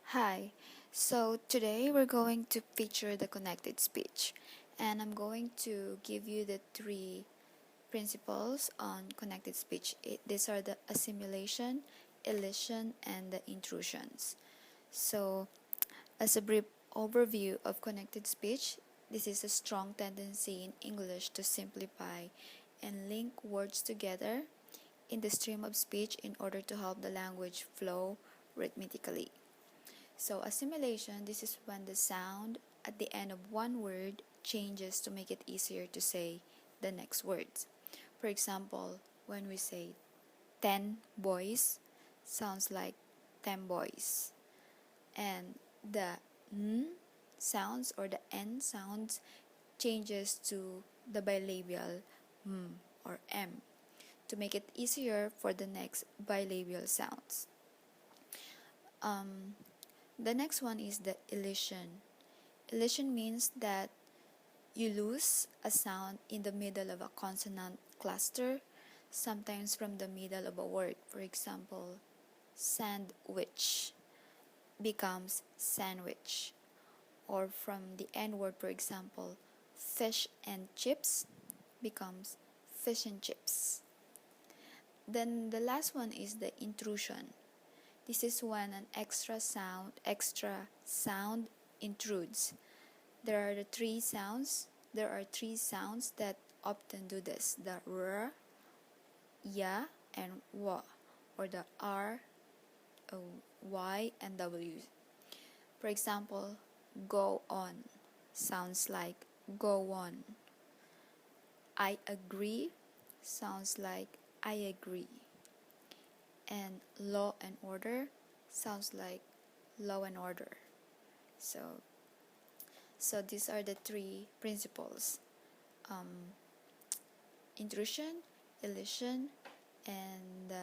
Hi, so today we're going to feature the connected speech, and I'm going to give you the three principles on connected speech. These are the assimilation, elision, and the intrusions. So, as a brief overview of connected speech, this is a strong tendency in English to simplify and link words together in the stream of speech in order to help the language flow rhythmically. So assimilation, this is when the sound at the end of one word changes to make it easier to say the next words. For example, when we say 10 boys, sounds like 10 boys. And the n sounds or the n sounds changes to the bilabial m or m to make it easier for the next bilabial sounds. The next one is the elision. Elision means that you lose a sound in the middle of a consonant cluster, sometimes from the middle of a word. For example, sandwich becomes sandwich. Or from the end word, for example, fish and chips becomes fish and chips. Then the last one is the intrusion. This is when an extra sound intrudes. There are three sounds that often do this: the r, ya, and wa, or the r, y, and w. For example, go on sounds like go on. I agree sounds like I agree. And law and order sounds like law and order. So these are the three principles: intrusion, elision, and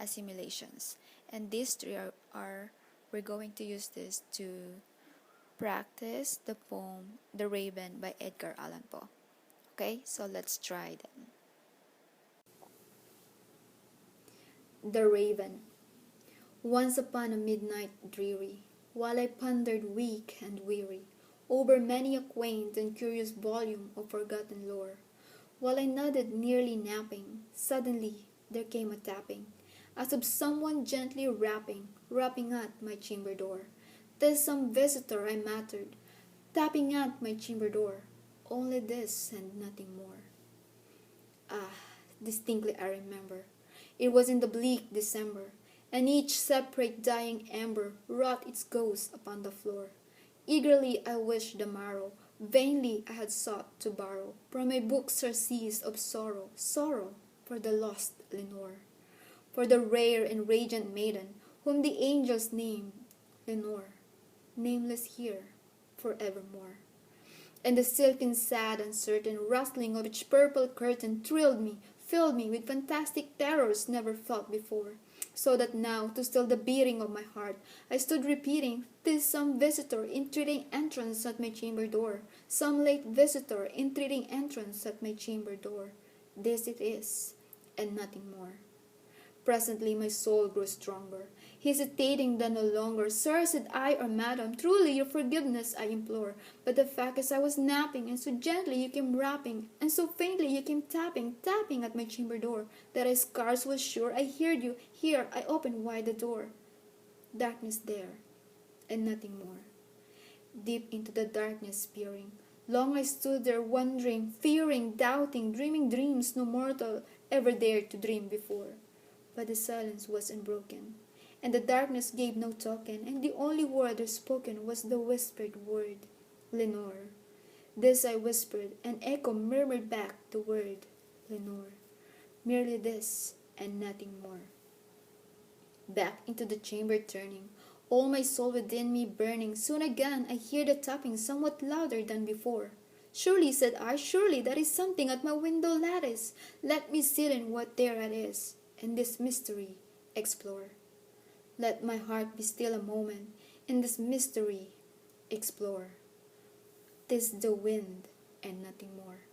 assimilations. And these three are we're going to use this to practice the poem The Raven by Edgar Allan Poe. Okay, so let's try them. The Raven. Once upon a midnight dreary, while I pondered weak and weary over many a quaint and curious volume of forgotten lore, while I nodded nearly napping, suddenly there came a tapping, as of someone gently rapping at my chamber door. "'Tis some visitor," I muttered, "tapping at my chamber door. Only this and nothing more." Ah, distinctly I remember. It was in the bleak December, and each separate dying ember wrought its ghost upon the floor. Eagerly I wished the morrow, vainly I had sought to borrow from my book surcease of sorrow, sorrow for the lost Lenore, for the rare and radiant maiden whom the angels named Lenore, nameless here forevermore. And the silken, sad, uncertain rustling of each purple curtain thrilled me, filled me with fantastic terrors never felt before, so that now, to still the beating of my heart, I stood repeating, "'Tis some visitor entreating entrance at my chamber door, some late visitor entreating entrance at my chamber door. This it is, and nothing more." Presently my soul grew stronger, hesitating then no longer. "Sir," said I, "or madam, truly your forgiveness I implore. But the fact is I was napping, and so gently you came rapping, and so faintly you came tapping at my chamber door, that I scarce was sure I heard you. Here I opened wide the door. Darkness there, and nothing more. Deep into the darkness peering, long I stood there wondering, fearing, doubting, dreaming dreams no mortal ever dared to dream before. But the silence was unbroken, and the darkness gave no token, and the only word there spoken was the whispered word, "Lenore." This I whispered, and echo murmured back the word, "Lenore." Merely this, and nothing more. Back into the chamber turning, all my soul within me burning, soon again I hear the tapping somewhat louder than before. "Surely," said I, "surely that is something at my window lattice. Let me sit in what there it is, and this mystery explore. Let my heart be still a moment, and this mystery explore. 'Tis the wind, and nothing more."